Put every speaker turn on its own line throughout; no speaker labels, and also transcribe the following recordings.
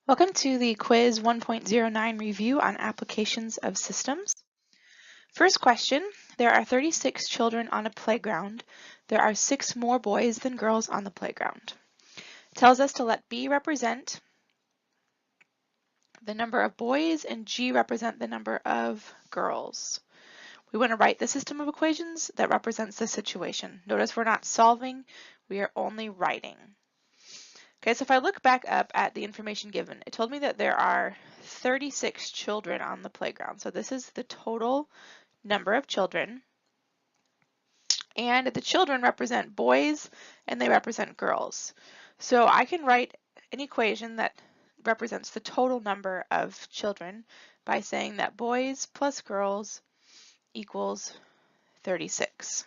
Welcome to the Quiz 1.09 review on applications of systems. First question, there are 36 children on a playground. There are 6 more boys than girls on the playground. It tells us to let B represent the number of boys and G represent the number of girls. We want to write the system of equations that represents the situation. Notice we're not solving, we are only writing. Okay, so if I look back up at the information given, it told me that there are 36 children on the playground. So this is the total number of children. And the children represent boys and they represent girls. So I can write an equation that represents the total number of children by saying that boys plus girls equals 36.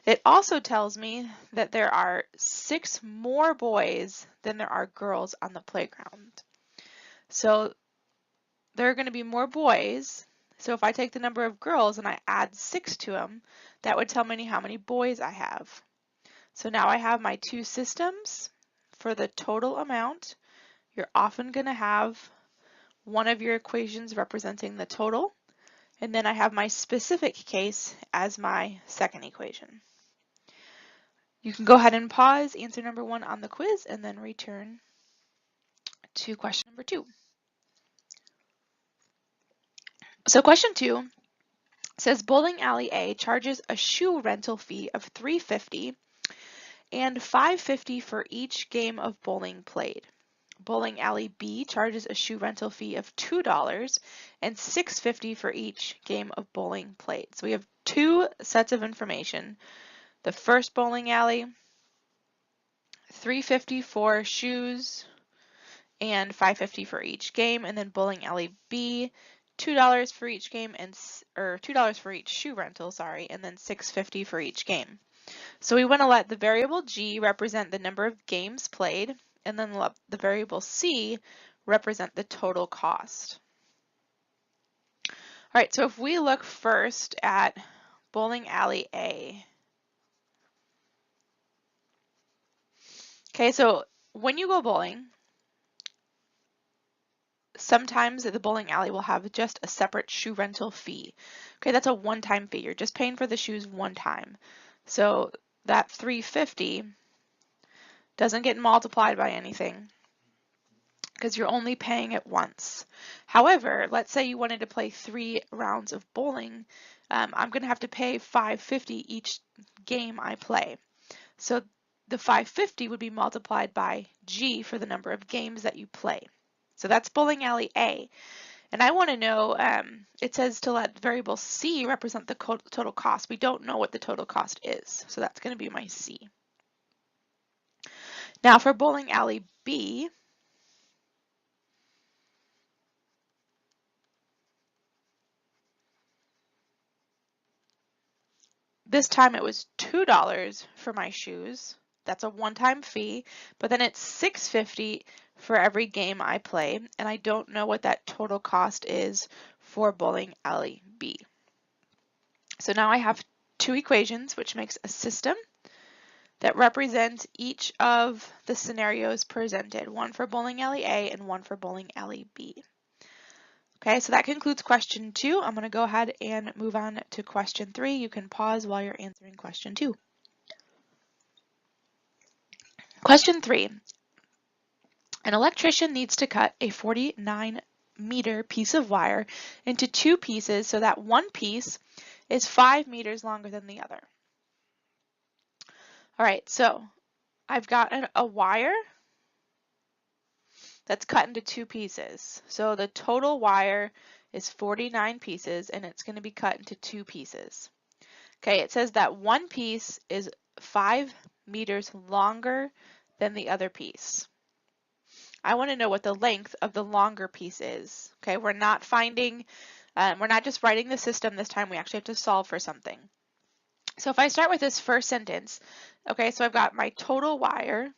It also tells me that there are 6 more boys than there are girls on the playground. So there are going to be more boys. So if I take the number of girls and I add 6 to them, that would tell me how many boys I have. So now I have my two systems for the total amount. You're often going to have one of your equations representing the total, and then I have my specific case as my second equation. You can go ahead and pause, answer number 1 on the quiz, and then return to question number 2. So question 2 says bowling alley A charges a shoe rental fee of $3.50 and $5.50 for each game of bowling played. Bowling alley B charges a shoe rental fee of $2 and $6.50 for each game of bowling played. So we have two sets of information. The first bowling alley, $3.50 for shoes and $5.50 for each game, and then bowling alley B, $2 for each game or $2 for each shoe rental, sorry, and then $6.50 for each game. So we want to let the variable G represent the number of games played, and then let the variable C represent the total cost. All right, so if we look first at bowling alley A. Okay, so when you go bowling, sometimes the bowling alley will have just a separate shoe rental fee. Okay, that's a one-time fee. You're just paying for the shoes one time. So that $3.50 doesn't get multiplied by anything because you're only paying it once. However, let's say you wanted to play 3 rounds of bowling. I'm going to have to pay $5.50 each game I play. So the $5.50 would be multiplied by G for the number of games that you play. So that's bowling alley A. And I want to know, it says to let variable C represent the total cost. We don't know what the total cost is, so that's going to be my C. Now for bowling alley B, this time it was $2 for my shoes. That's a one-time fee, but then it's $6.50 for every game I play, and I don't know what that total cost is for bowling alley B. So now I have two equations, which makes a system that represent each of the scenarios presented, one for bowling alley A and one for bowling alley B. Okay, so that concludes question 2. I'm going to go ahead and move on to question 3. You can pause while you're answering question 2. Question 3. An electrician needs to cut a 49-meter piece of wire into 2 pieces so that one piece is 5 meters longer than the other. All right, so I've got a wire that's cut into 2 pieces. So the total wire is 49 pieces and it's going to be cut into 2 pieces. Okay, it says that one piece is 5 meters longer than the other piece. I want to know what the length of the longer piece is. Okay, we're not just writing the system this time, we actually have to solve for something. So if I start with this first sentence, okay, so I've got my total wire,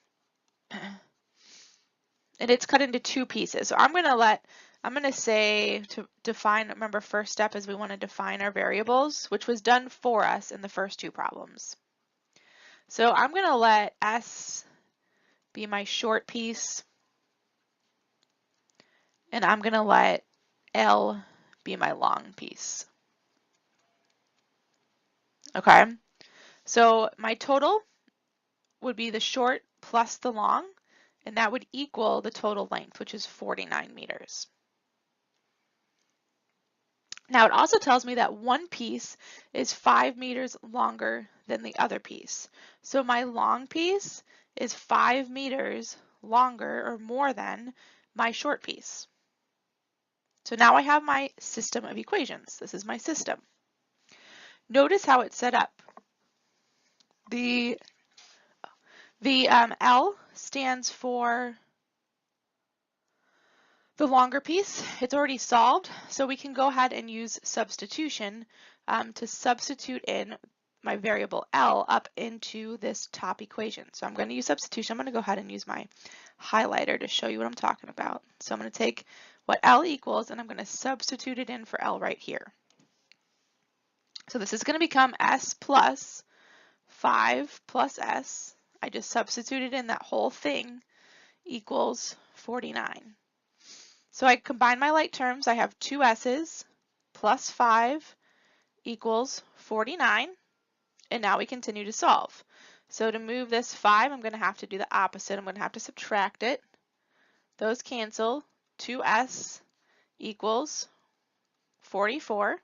and it's cut into 2 pieces. So I'm going to say to define, remember first step is we want to define our variables, which was done for us in the first 2 problems. So I'm going to let S be my short piece, and I'm going to let L be my long piece. Okay, so my total would be the short plus the long, and that would equal the total length, which is 49 meters. Now it also tells me that one piece is 5 meters longer than the other piece. So my long piece is 5 meters longer or more than my short piece. So now I have my system of equations. This is my system. Notice how it's set up. The L stands for the longer piece. It's already solved, so we can go ahead and use substitution to substitute in my variable L up into this top equation. So I'm going to use substitution. I'm going to go ahead and use my highlighter to show you what I'm talking about. So I'm going to take what L equals and I'm going to substitute it in for L right here. So this is going to become S plus 5 plus S. I just substituted in that whole thing equals 49. So I combine my like terms. I have two S's plus 5 equals 49. And now we continue to solve. So to move this 5, I'm going to have to do the opposite. I'm going to have to subtract it. Those cancel. 2S equals 44.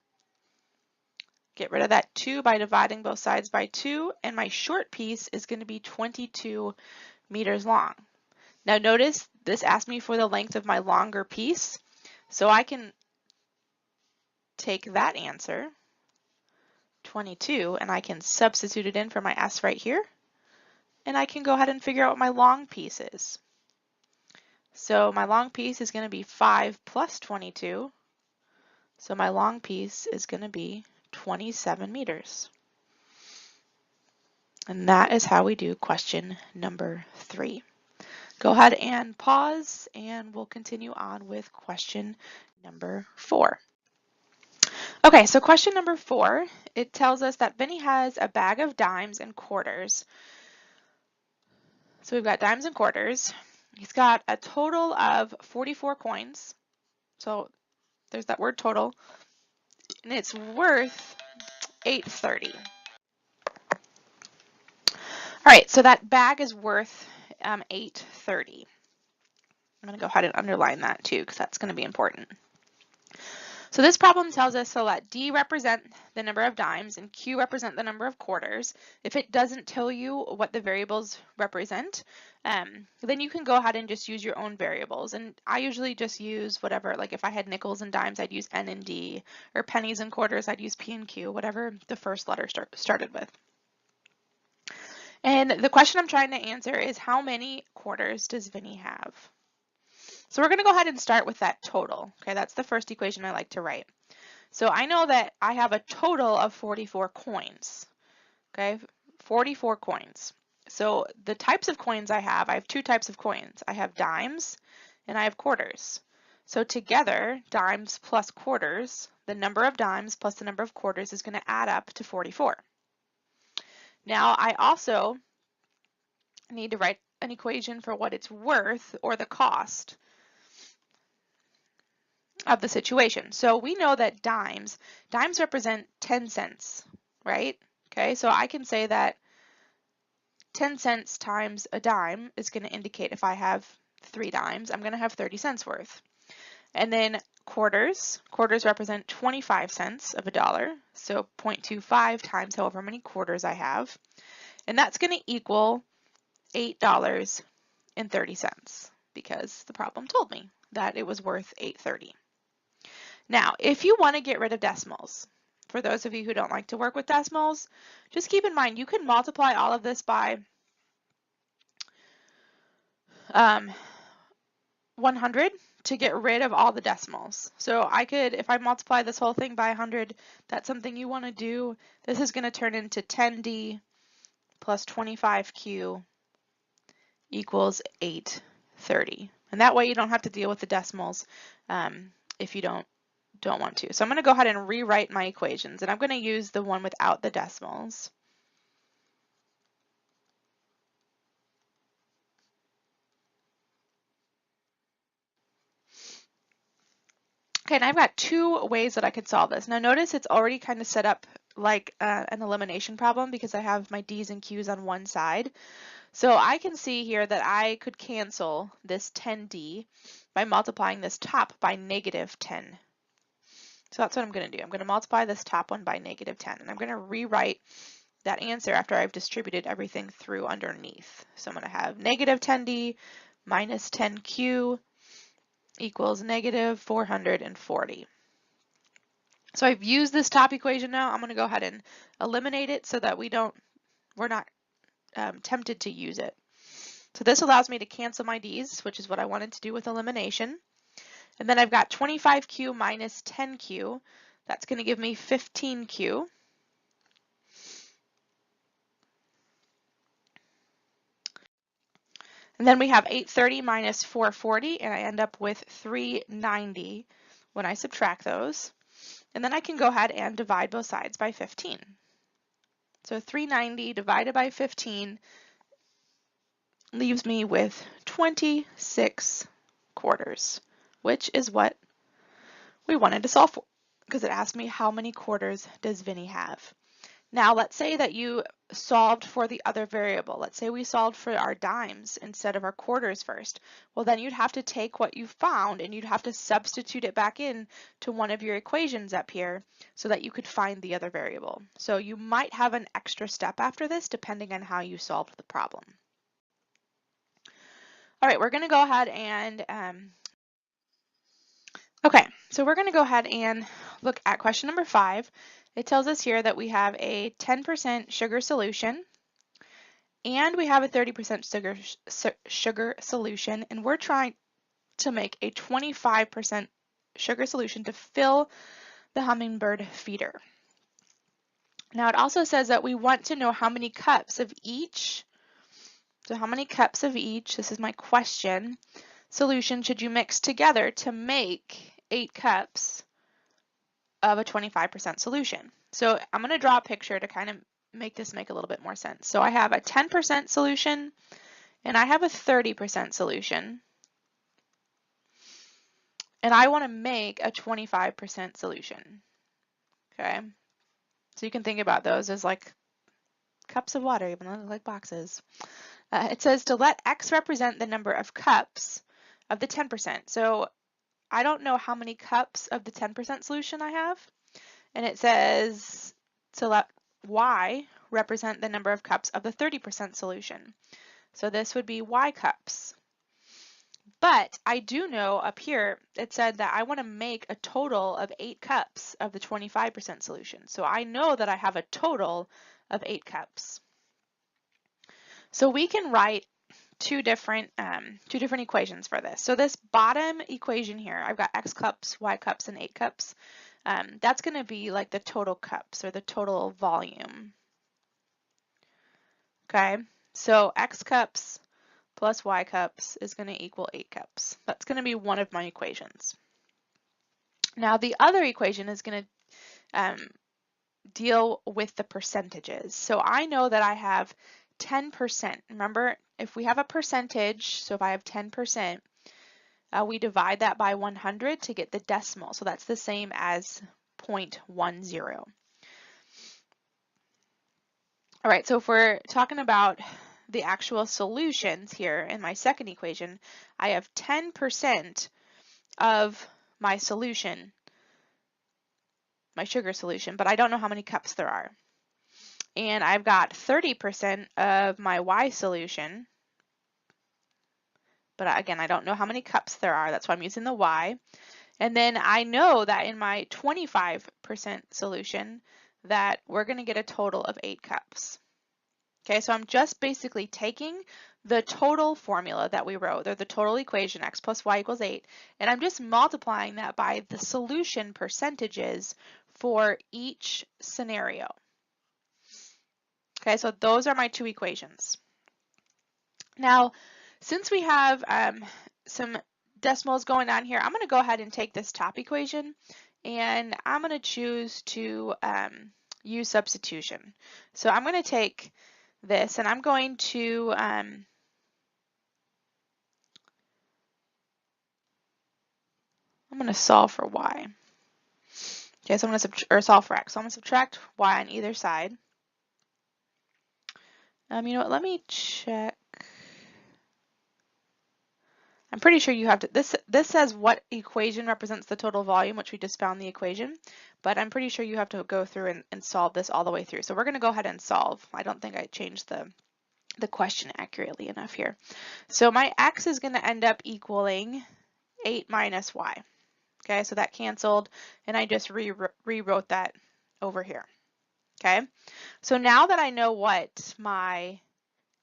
Get rid of that 2 by dividing both sides by 2. And my short piece is going to be 22 meters long. Now notice this asked me for the length of my longer piece. So I can take that answer, 22, and I can substitute it in for my S right here. And I can go ahead and figure out what my long piece is. So my long piece is going to be 5 plus 22. So my long piece is going to be 27 meters. And that is how we do question number 3. Go ahead and pause and we'll continue on with question number 4. Okay, so question number 4, it tells us that Vinny has a bag of dimes and quarters. So we've got dimes and quarters. He's got a total of 44 coins. So there's that word total. And it's worth $8.30. All right, so that bag is worth $8.30. I'm going to go ahead and underline that too because that's going to be important. So this problem tells us to let D represent the number of dimes and Q represent the number of quarters. If it doesn't tell you what the variables represent, then you can go ahead and just use your own variables. And I usually just use whatever, like if I had nickels and dimes, I'd use N and D, or pennies and quarters, I'd use P and Q, whatever the first letter started with. And the question I'm trying to answer is how many quarters does Vinny have? So we're going to go ahead and start with that total. Okay, that's the first equation I like to write. So I know that I have a total of 44 coins. Okay, 44 coins. So the types of coins I have two types of coins. I have dimes and I have quarters. So together, dimes plus quarters, the number of dimes plus the number of quarters is going to add up to 44. Now I also need to write an equation for what it's worth or the cost of the situation. So we know that dimes represent 10 cents, right? Okay, so I can say that 10 cents times a dime is going to indicate if I have 3 dimes, I'm going to have 30 cents worth. And then quarters represent 25 cents of a dollar, so 0.25 times however many quarters I have. And that's going to equal $8.30 because the problem told me that it was worth $8.30. Now, if you want to get rid of decimals, for those of you who don't like to work with decimals, just keep in mind you can multiply all of this by 100 to get rid of all the decimals. So I could, if I multiply this whole thing by 100, that's something you want to do. This is going to turn into 10D plus 25Q equals 830. And that way you don't have to deal with the decimals if you don't want to. So I'm going to go ahead and rewrite my equations, and I'm going to use the one without the decimals. Okay, and I've got two ways that I could solve this. Now notice it's already kind of set up like an elimination problem because I have my D's and Q's on one side. So I can see here that I could cancel this 10D by multiplying this top by negative 10. So that's what I'm going to do. I'm going to multiply this top one by negative 10, and I'm going to rewrite that answer after I've distributed everything through underneath. So I'm going to have negative 10D minus 10Q equals negative 440. So I've used this top equation now. I'm going to go ahead and eliminate it so that we're not tempted to use it. So this allows me to cancel my D's, which is what I wanted to do with elimination. And then I've got 25Q minus 10Q. That's going to give me 15Q. And then we have 830 minus 440, and I end up with 390 when I subtract those. And then I can go ahead and divide both sides by 15. So 390 divided by 15 leaves me with 26 quarters, which is what we wanted to solve for, because it asked me how many quarters does Vinny have. Now let's say that you solved for the other variable. Let's say we solved for our dimes instead of our quarters first. Well, then you'd have to take what you found and you'd have to substitute it back in to one of your equations up here so that you could find the other variable. So you might have an extra step after this depending on how you solved the problem. All right, we're going to go ahead and look at question number 5. It tells us here that we have a 10% sugar solution and we have a 30% sugar solution, and we're trying to make a 25% sugar solution to fill the hummingbird feeder. Now it also says that we want to know how many cups of each, so how many cups of each, this is my question, solution should you mix together to make 8 cups of a 25% solution. So I'm going to draw a picture to kind of make this make a little bit more sense. So I have a 10% solution and I have a 30% solution. And I want to make a 25% solution. Okay. So you can think about those as like cups of water, even though they're like boxes. It says to let X represent the number of cups of the 10%. So I don't know how many cups of the 10% solution I have. And it says to let Y represent the number of cups of the 30% solution. So this would be Y cups. But I do know up here, it said that I want to make a total of 8 cups of the 25% solution. So I know that I have a total of 8 cups. So we can write two different equations for this. So this bottom equation here, I've got X cups, Y cups, and 8 cups. That's going to be like the total cups or the total volume. Okay, so X cups plus Y cups is going to equal 8 cups. That's going to be one of my equations. Now the other equation is going to deal with the percentages. So I know that I have 10%. Remember, if we have a percentage, so if I have 10%, we divide that by 100 to get the decimal. So that's the same as 0.10. All right, so if we're talking about the actual solutions here in my second equation, I have 10% of my solution, my sugar solution, but I don't know how many cups there are. And I've got 30% of my Y solution, but again, I don't know how many cups there are. That's why I'm using the Y. And then I know that in my 25% solution that we're going to get a total of 8 cups. Okay, so I'm just basically taking the total formula that we wrote, or the total equation, X plus Y equals 8, and I'm just multiplying that by the solution percentages for each scenario. Okay, so those are my two equations. Now, since we have some decimals going on here, I'm going to go ahead and take this top equation and I'm going to choose to use substitution. So I'm going to take this and I'm going to going to solve for y. Okay, so I'm going to solve for x. So I'm going to subtract y on either side. You know what, let me check. I'm pretty sure you have to, this says what equation represents the total volume, which we just found the equation, but I'm pretty sure you have to go through and solve this all the way through. So we're going to go ahead and solve. I don't think I changed the question accurately enough here. So my x is going to end up equaling 8 minus y. Okay, so that canceled, and I just rewrote that over here. Okay, so now that I know what my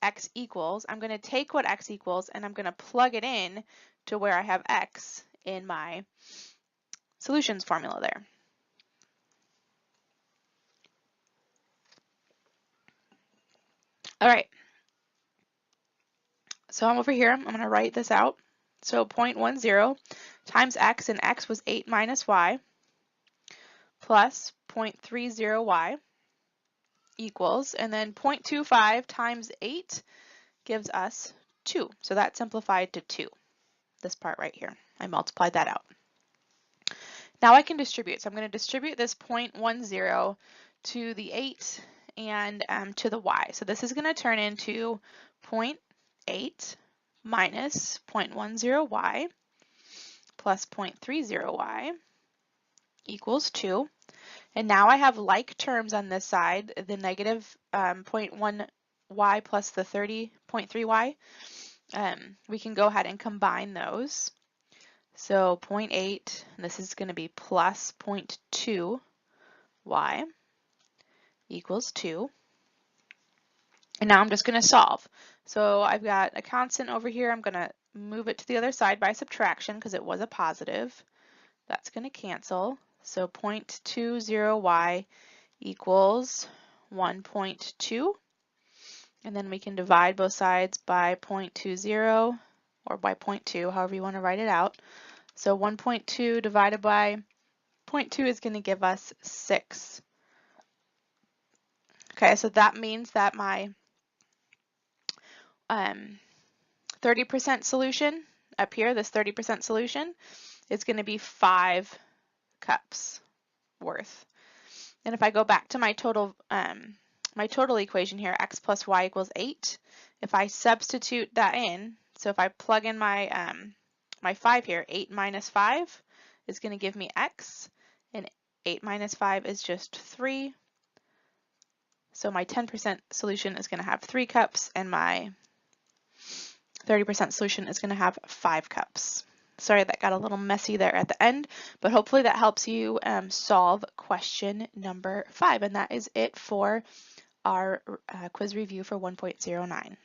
x equals, I'm going to take what x equals and I'm going to plug it in to where I have x in my solutions formula there. All right, so I'm over here. I'm going to write this out. So 0.10 times x, and x was 8 minus y, plus 0.30y equals, and then 0.25 times 8 gives us 2. So that simplified to 2, this part right here. I multiplied that out. Now I can distribute. So I'm going to distribute this 0.10 to the 8 and to the y. So this is going to turn into 0.8 minus 0.10y plus 0.30y equals 2. And now I have like terms on this side, the negative 0.1y plus the 30.3y. We can go ahead and combine those. So 0.8, this is going to be plus 0.2y equals 2. And now I'm just going to solve. So I've got a constant over here. I'm going to move it to the other side by subtraction because it was a positive. That's going to cancel. So 0.20y equals 1.2. And then we can divide both sides by 0.20 or by 0.2, however you want to write it out. So 1.2 divided by 0.2 is going to give us 6. Okay, so that means that my 30% solution up here, this 30% solution, is going to be 5 cups worth. And if I go back to my total equation here, x plus y equals 8. If I substitute that in, so if I plug in my my 5 here, 8 minus 5 is going to give me x, and 8 minus 5 is just 3. So my 10% solution is going to have 3 cups, and my 30% solution is going to have 5 cups. Sorry, that got a little messy there at the end, but hopefully that helps you solve question number 5, and that is it for our quiz review for 1.09.